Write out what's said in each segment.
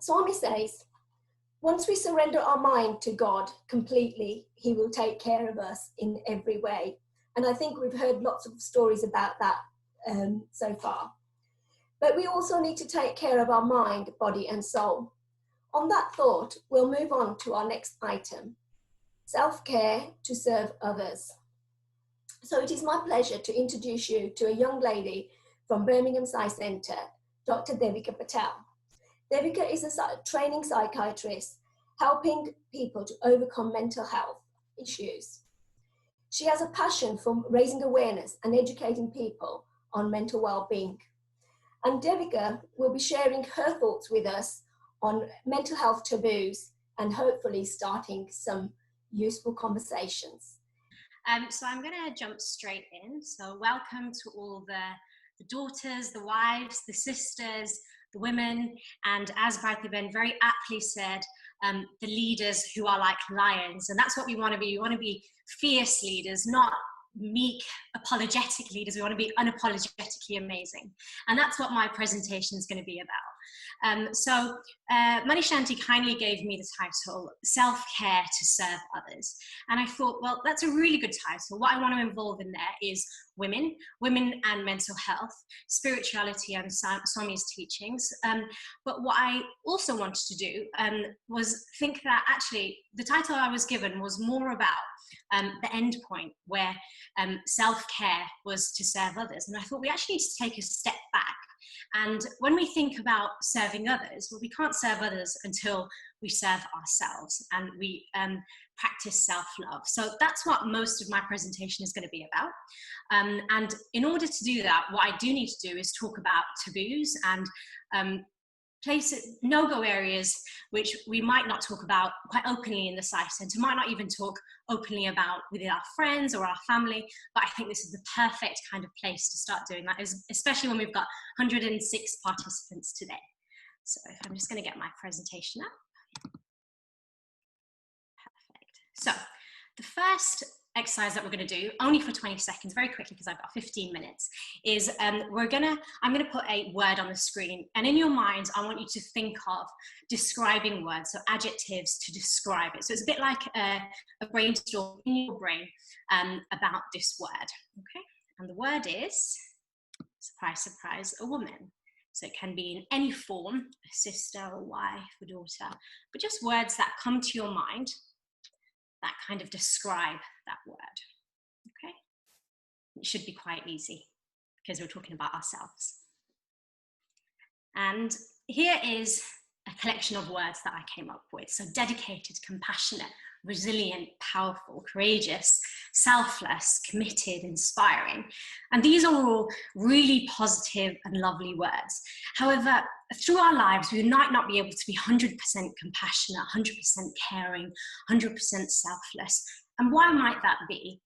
Swami says, once we surrender our mind to God completely, he will take care of us in every way. And I think we've heard lots of stories about that so far. But we also need to take care of our mind, body and soul. On that thought, we'll move on to our next item, self-care to serve others. So it is my pleasure to introduce you to a young lady from Birmingham Eye Centre, Dr. Devika Patel. Devika is a training psychiatrist helping people to overcome mental health issues. She has a passion for raising awareness and educating people on mental well-being. And Devika will be sharing her thoughts with us on mental health taboos and hopefully starting some useful conversations. So I'm going to jump straight in. So welcome to all the daughters, the wives, the sisters, the women, and as Bharti-Ben very aptly said, the leaders who are like lions. And that's what we want to be. We want to be fierce leaders, not meek, apologetic leaders. We want to be unapologetically amazing. And that's what my presentation is going to be about. So Manishanti kindly gave me the title, Self-Care to Serve Others. And I thought, well, that's a really good title. What I want to involve in there is women and mental health, spirituality and Swami's teachings. But what I also wanted to do was think that actually the title I was given was more about the end point where self-care was to serve others. And I thought we actually need to take a step back. And when we think about serving others, well, we can't serve others until we serve ourselves and we practice self-love. So that's what most of my presentation is going to be about. And in order to do that, what I do need to do is talk about taboos and places, no-go areas, which we might not talk about quite openly in the Eye Centre, might not even talk openly about within our friends or our family, but I think this is the perfect kind of place to start doing that, especially when we've got 106 participants today. So if I'm just going to get my presentation up. Perfect. So the first exercise that we're going to do, only for 20 seconds, very quickly because I've got 15 minutes, is I'm going to put a word on the screen, and in your minds I want you to think of describing words, so adjectives to describe it. So it's a bit like a brainstorm in your brain about this word, okay? And the word is, surprise, surprise, a woman. So it can be in any form, a sister, a wife, a daughter, but just words that come to your mind that kind of describe that word, okay? It should be quite easy because we're talking about ourselves. And here is a collection of words that I came up with. So dedicated, compassionate, resilient, powerful, courageous, selfless, committed, inspiring. And these are all really positive and lovely words. However, through our lives, we might not be able to be 100% compassionate, 100% caring, 100% selfless. And why might that be?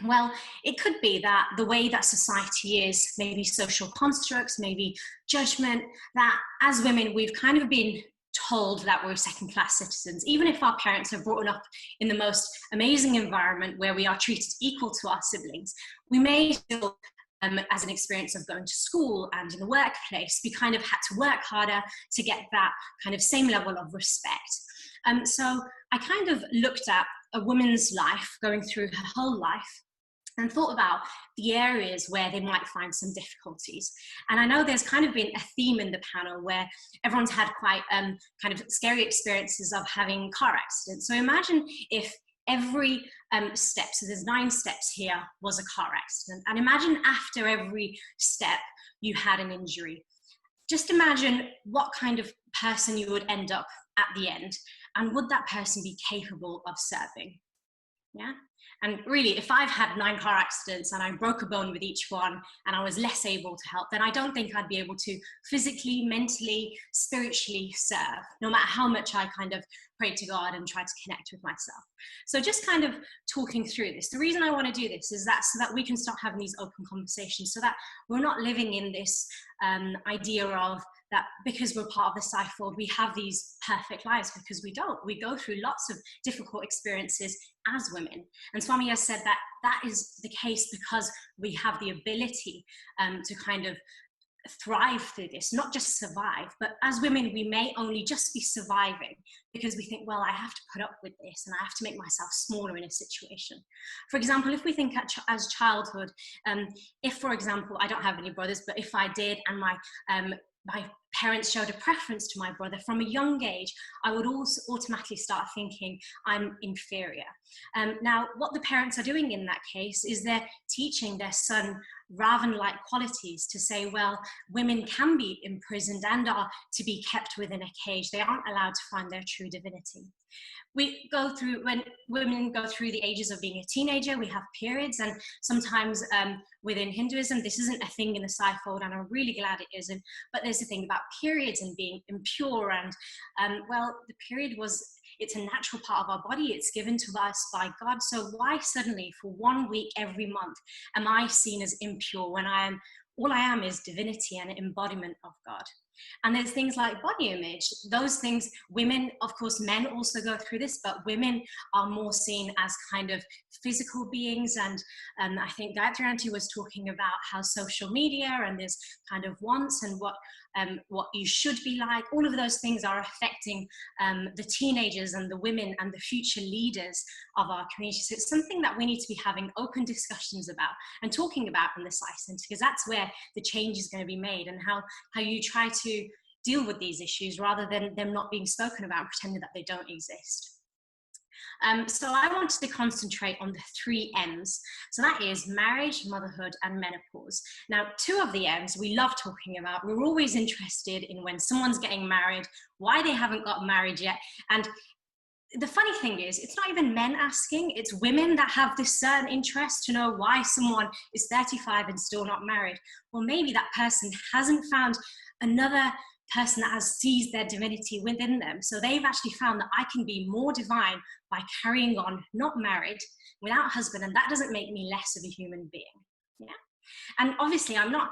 Well, it could be that the way that society is, maybe social constructs, maybe judgment, that as women, we've kind of been told that we're second-class citizens, even if our parents have brought us up in the most amazing environment where we are treated equal to our siblings. We may feel, as an experience of going to school and in the workplace, we kind of had to work harder to get that kind of same level of respect. So I kind of looked at a woman's life, going through her whole life, and thought about the areas where they might find some difficulties. And I know there's kind of been a theme in the panel where everyone's had quite kind of scary experiences of having car accidents. So imagine if every step, so there's 9 steps here, was a car accident. And imagine after every step you had an injury. Just imagine what kind of person you would end up at the end, and would that person be capable of serving? Yeah. And really, if I've had 9 car accidents and I broke a bone with each one and I was less able to help, then I don't think I'd be able to physically, mentally, spiritually serve, no matter how much I kind of pray to God and try to connect with myself. So just kind of talking through this. The reason I want to do this is that so that we can start having these open conversations, so that we're not living in this idea of that because we're part of the Sci-Fold, we have these perfect lives, because we don't. We go through lots of difficult experiences as women. And Swami has said that that is the case because we have the ability to kind of thrive through this, not just survive. But as women, we may only just be surviving because we think, well, I have to put up with this and I have to make myself smaller in a situation. For example, if we think as childhood, if, for example, I don't have any brothers, but if I did, and my parents showed a preference to my brother from a young age, I would also automatically start thinking I'm inferior. Now, what the parents are doing in that case is they're teaching their son Raven-like qualities to say, well, women can be imprisoned and are to be kept within a cage. They aren't allowed to find their true divinity. We go through, when women go through the ages of being a teenager, we have periods, and sometimes within Hinduism, this isn't a thing in the Sai fold, and I'm really glad it isn't, but there's a thing about periods and being impure, and well, the period it's a natural part of our body, it's given to us by God, so why suddenly for 1 week every month am I seen as impure when all I am is divinity and an embodiment of God? And there's things like body image. Those things, women, of course, men also go through this, but women are more seen as kind of physical beings. And I think Gayatri Aunty was talking about how social media and there's kind of wants and what you should be like. All of those things are affecting the teenagers and the women and the future leaders of our community. So it's something that we need to be having open discussions about and talking about in the Sai Centre, because that's where the change is going to be made, and how you try to deal with these issues rather than them not being spoken about and pretending that they don't exist. So I wanted to concentrate on the 3 M's. So that is marriage, motherhood, and menopause. Now, 2 of the M's we love talking about. We're always interested in when someone's getting married, why they haven't got married yet. And the funny thing is, it's not even men asking, it's women that have this certain interest to know why someone is 35 and still not married. Well, maybe that person hasn't found another person that sees their divinity within them. So they've actually found that I can be more divine by carrying on, not married, without a husband, and that doesn't make me less of a human being. Yeah. And obviously, I'm not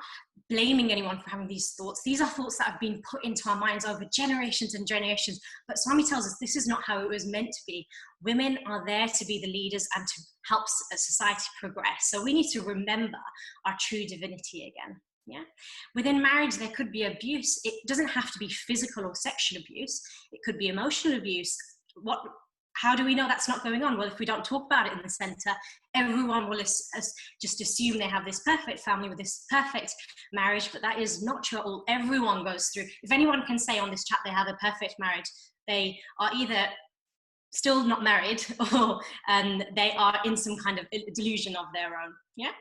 blaming anyone for having these thoughts. These are thoughts that have been put into our minds over generations and generations. But Swami tells us this is not how it was meant to be. Women are there to be the leaders and to help society progress. So we need to remember our true divinity again. Yeah. Within marriage, there could be abuse. It doesn't have to be physical or sexual abuse. It could be emotional abuse. How do we know that's not going on? Well, if we don't talk about it in the centre, everyone will just assume they have this perfect family with this perfect marriage, but that is not true at all. Everyone goes through. If anyone can say on this chat they have a perfect marriage, they are either still not married or they are in some kind of delusion of their own. Yeah.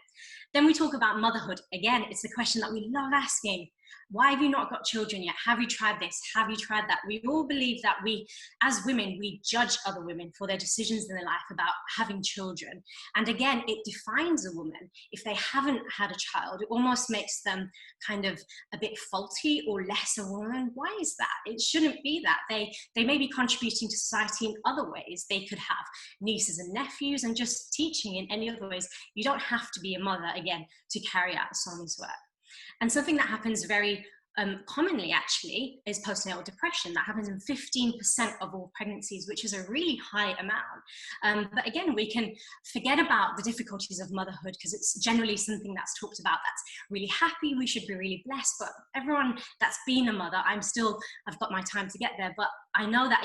Then we talk about motherhood. Again, it's a question that we love asking. Why have you not got children yet? Have you tried this? Have you tried that? We all believe that we, as women, we judge other women for their decisions in their life about having children. And again, it defines a woman. If they haven't had a child, it almost makes them kind of a bit faulty or less a woman. Why is that? It shouldn't be that. They may be contributing to society in other ways. They could have nieces and nephews and just teaching in any other ways. You don't have to be a mother, again, to carry out Swami's work. And something that happens very commonly, actually, is postnatal depression. That happens in 15% of all pregnancies, which is a really high amount. But again, we can forget about the difficulties of motherhood because it's generally something that's talked about that's really happy. We should be really blessed. But everyone that's been a mother, I've got my time to get there. But I know that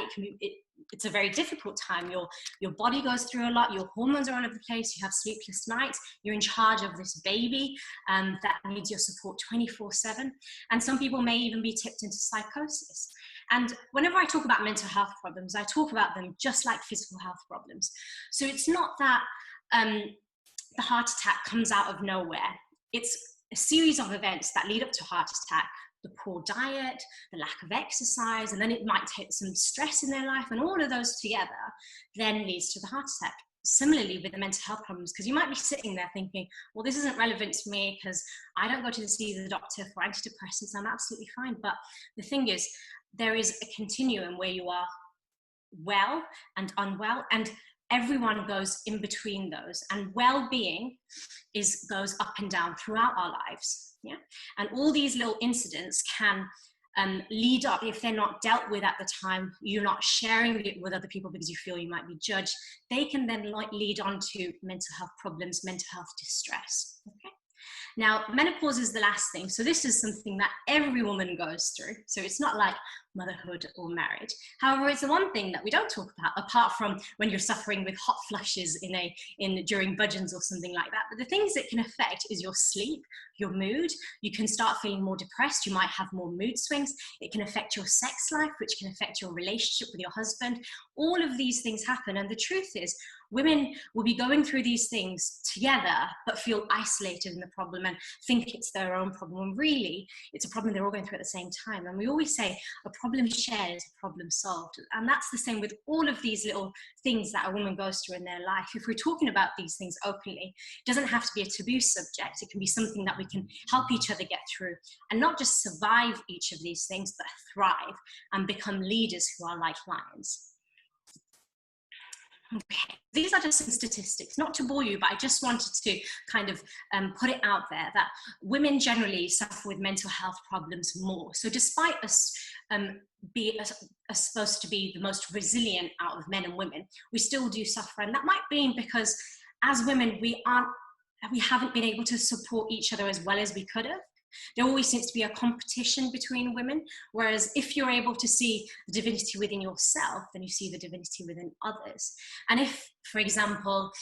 it's a very difficult time. Your body goes through a lot, your hormones are all over the place, you have sleepless nights, you're in charge of this baby that needs your support 24/7. And some people may even be tipped into psychosis. And whenever I talk about mental health problems, I talk about them just like physical health problems. So it's not that the heart attack comes out of nowhere. It's a series of events that lead up to heart attack. The poor diet, the lack of exercise, and then it might take some stress in their life, and all of those together then leads to the heart attack. Similarly with the mental health problems, because you might be sitting there thinking, well, this isn't relevant to me because I don't go to see the doctor for antidepressants, I'm absolutely fine. But the thing is, there is a continuum where you are well and unwell, and everyone goes in between those, and well-being goes up and down throughout our lives. Yeah, and all these little incidents can lead up, if they're not dealt with at the time, you're not sharing it with other people because you feel you might be judged, they can then lead on to mental health problems, mental health distress. Okay. Now, menopause is the last thing. So this is something that every woman goes through. So it's not like motherhood or marriage. However, it's the one thing that we don't talk about, apart from when you're suffering with hot flushes during budgeons or something like that. But the things it can affect is your sleep, your mood. You can start feeling more depressed. You might have more mood swings. It can affect your sex life, which can affect your relationship with your husband. All of these things happen. And the truth is, women will be going through these things together, but feel isolated in the problem and think it's their own problem. And really, it's a problem they're all going through at the same time. And we always say a problem shared is a problem solved. And that's the same with all of these little things that a woman goes through in their life. If we're talking about these things openly, it doesn't have to be a taboo subject. It can be something that we can help each other get through and not just survive each of these things, but thrive and become leaders who are like lions. Okay, these are just some statistics, not to bore you, but I just wanted to kind of put it out there that women generally suffer with mental health problems more. So despite us supposed to be the most resilient out of men and women, we still do suffer. And that might be because as women, we haven't been able to support each other as well as we could have. There always seems to be a competition between women, whereas if you're able to see the divinity within yourself, then you see the divinity within others. And if, for example,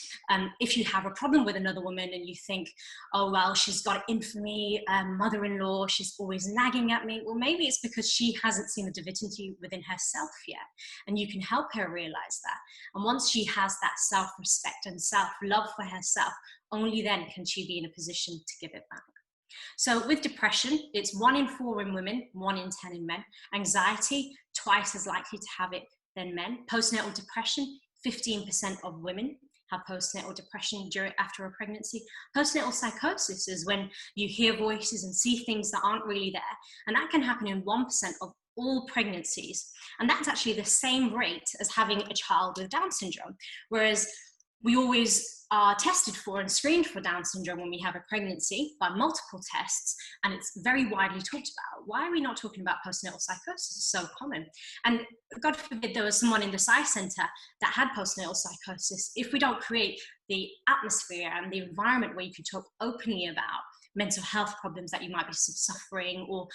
if you have a problem with another woman and you think, oh, well, she's got it in for me, mother-in-law, she's always nagging at me, well, maybe it's because she hasn't seen the divinity within herself yet, and you can help her realize that. And once she has that self-respect and self-love for herself, only then can she be in a position to give it back. So with depression, it's 1 in 4 in women, 1 in 10 in men. Anxiety, twice as likely to have it than men. Postnatal depression, 15% of women have postnatal depression after a pregnancy. Postnatal psychosis is when you hear voices and see things that aren't really there. And that can happen in 1% of all pregnancies. And that's actually the same rate as having a child with Down syndrome. Whereas we always are tested for and screened for Down syndrome when we have a pregnancy by multiple tests, and it's very widely talked about. Why are we not talking about postnatal psychosis? It's so common. And God forbid there was someone in the Psy Centre that had postnatal psychosis. If we don't create the atmosphere and the environment where you can talk openly about mental health problems that you might be suffering, or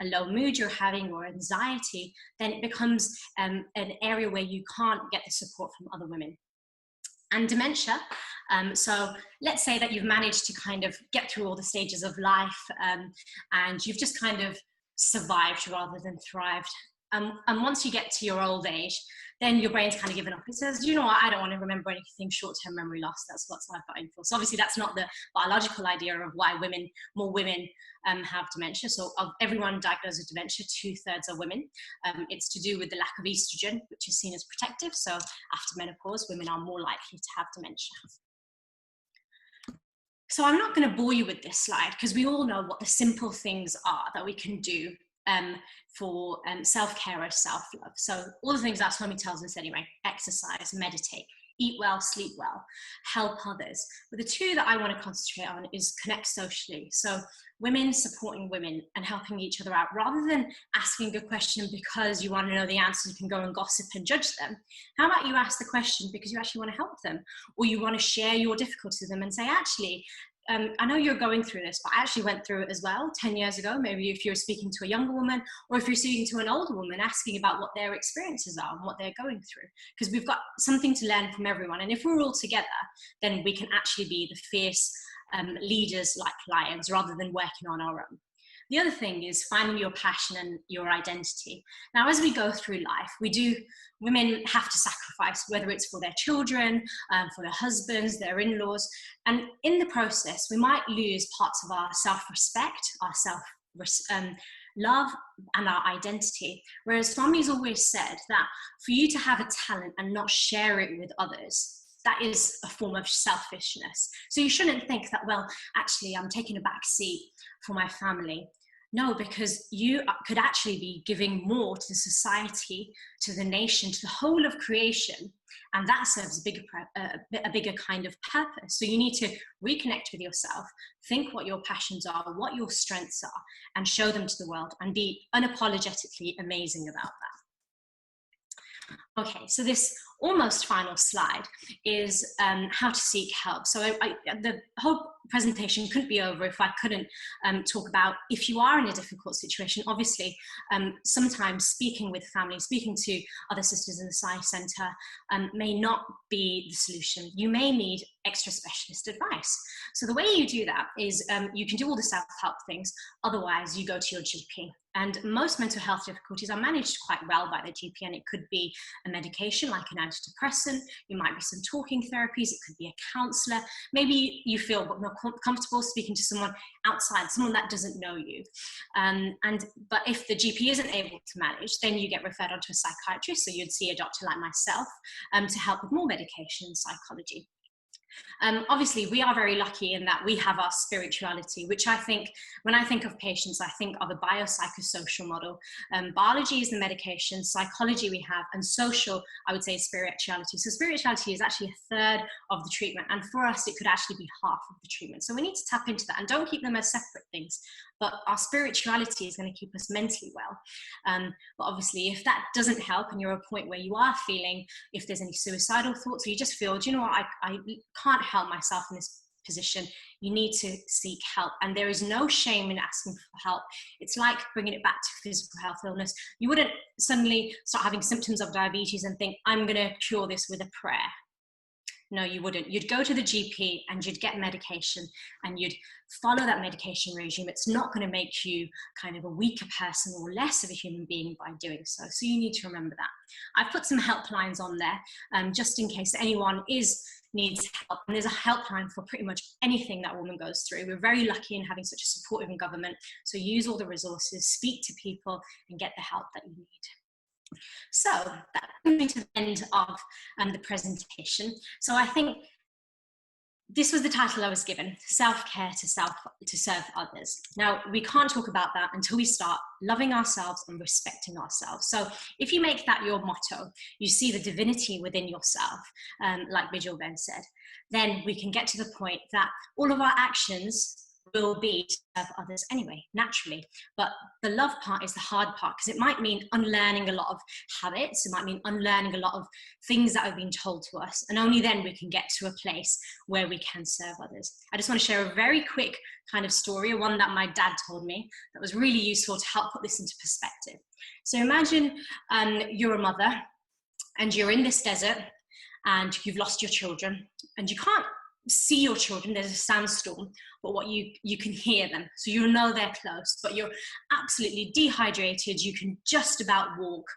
a low mood you're having, or anxiety, then it becomes an area where you can't get the support from other women. And dementia, so let's say that you've managed to kind of get through all the stages of life, and you've just kind of survived rather than thrived. And once you get to your old age, then your brain's kind of given up. It says, you know what, I don't want to remember anything, short-term memory loss, that's what I've got in for. So obviously that's not the biological idea of why more women have dementia. So of everyone diagnosed with dementia, 2/3 are women. It's to do with the lack of estrogen, which is seen as protective. So after menopause, women are more likely to have dementia. So I'm not going to bore you with this slide, because we all know what the simple things are that we can do for self-care or self-love. So all the things that Swami tells us anyway: exercise, meditate, eat well, sleep well, help others. But the two that I want to concentrate on is connect socially. So women supporting women and helping each other out, rather than asking a question because you want to know the answer, you can go and gossip and judge them. How about you ask the question because you actually want to help them, or you want to share your difficulties with them and say, actually, I know you're going through this, but I actually went through it as well 10 years ago. Maybe if you're speaking to a younger woman, or if you're speaking to an older woman, asking about what their experiences are and what they're going through, because we've got something to learn from everyone. And if we're all together, then we can actually be the fierce leaders like lions, rather than working on our own. The other thing is finding your passion and your identity. Now, as we go through life, women have to sacrifice, whether it's for their children, for their husbands, their in-laws. And in the process, we might lose parts of our self-respect, our self-love, and our identity. Whereas Swami's always said that for you to have a talent and not share it with others, that is a form of selfishness. So you shouldn't think that, well, actually, I'm taking a back seat for my family. No, because you could actually be giving more to the society, to the nation, to the whole of creation. And that serves a bigger kind of purpose. So you need to reconnect with yourself, think what your passions are, what your strengths are, and show them to the world, and be unapologetically amazing about that. Okay, so this almost final slide is how to seek help. So the whole presentation couldn't be over if I couldn't talk about, if you are in a difficult situation, obviously sometimes speaking with family, speaking to other sisters in the SAI Centre may not be the solution. You may need extra specialist advice. So the way you do that is you can do all the self-help things, otherwise you go to your GP. And most mental health difficulties are managed quite well by the GP, and it could be a medication like an antidepressant, it might be some talking therapies, it could be a counsellor, maybe you feel more comfortable speaking to someone outside, someone that doesn't know you. But if the GP isn't able to manage, then you get referred on to a psychiatrist, so you'd see a doctor like myself to help with more medication and psychology. Obviously, we are very lucky in that we have our spirituality, which I think, when I think of patients, I think of a biopsychosocial model. Biology is the medication, psychology we have, and social, I would say, spirituality. So spirituality is actually a third of the treatment, and for us, it could actually be half of the treatment. So we need to tap into that, and don't keep them as separate things. But our spirituality is going to keep us mentally well. But obviously, if that doesn't help, and you're at a point where you are feeling, if there's any suicidal thoughts, or you just feel, do you know what, I can't help myself in this position, you need to seek help. And there is no shame in asking for help. It's like bringing it back to physical health illness. You wouldn't suddenly start having symptoms of diabetes and think, I'm going to cure this with a prayer. No, you wouldn't. You'd go to the GP and you'd get medication and you'd follow that medication regime. It's not going to make you kind of a weaker person or less of a human being by doing so. So you need to remember that. I've put some helplines on there just in case anyone needs help. And there's a helpline for pretty much anything that a woman goes through. We're very lucky in having such a supportive government. So use all the resources, speak to people, and get the help that you need. So that brings me to the end of the presentation. So I think this was the title I was given, Self-Care to Serve Others. Now, we can't talk about that until we start loving ourselves and respecting ourselves. So if you make that your motto, you see the divinity within yourself, like Bijal Ben said, then we can get to the point that all of our actions will be to serve others anyway, naturally. But the love part is the hard part, because it might mean unlearning a lot of habits, it might mean unlearning a lot of things that have been told to us, and only then we can get to a place where we can serve others. I just want to share a very quick kind of story, one that my dad told me that was really useful to help put this into perspective. So imagine you're a mother and you're in this desert and you've lost your children and you can't see your children, there's a sandstorm, but what you can hear them, so you know they're close, but you're absolutely dehydrated, you can just about walk.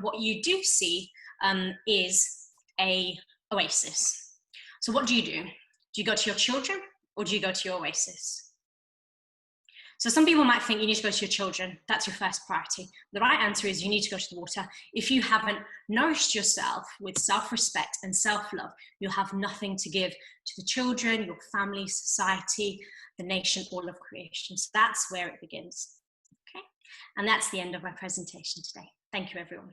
What you do see is a oasis. So what do? Do you go to your children or do you go to your oasis? So some people might think you need to go to your children. That's your first priority. The right answer is you need to go to the water. If you haven't nourished yourself with self-respect and self-love, you'll have nothing to give to the children, your family, society, the nation, all of creation. So that's where it begins. Okay? And that's the end of my presentation today. Thank you, everyone.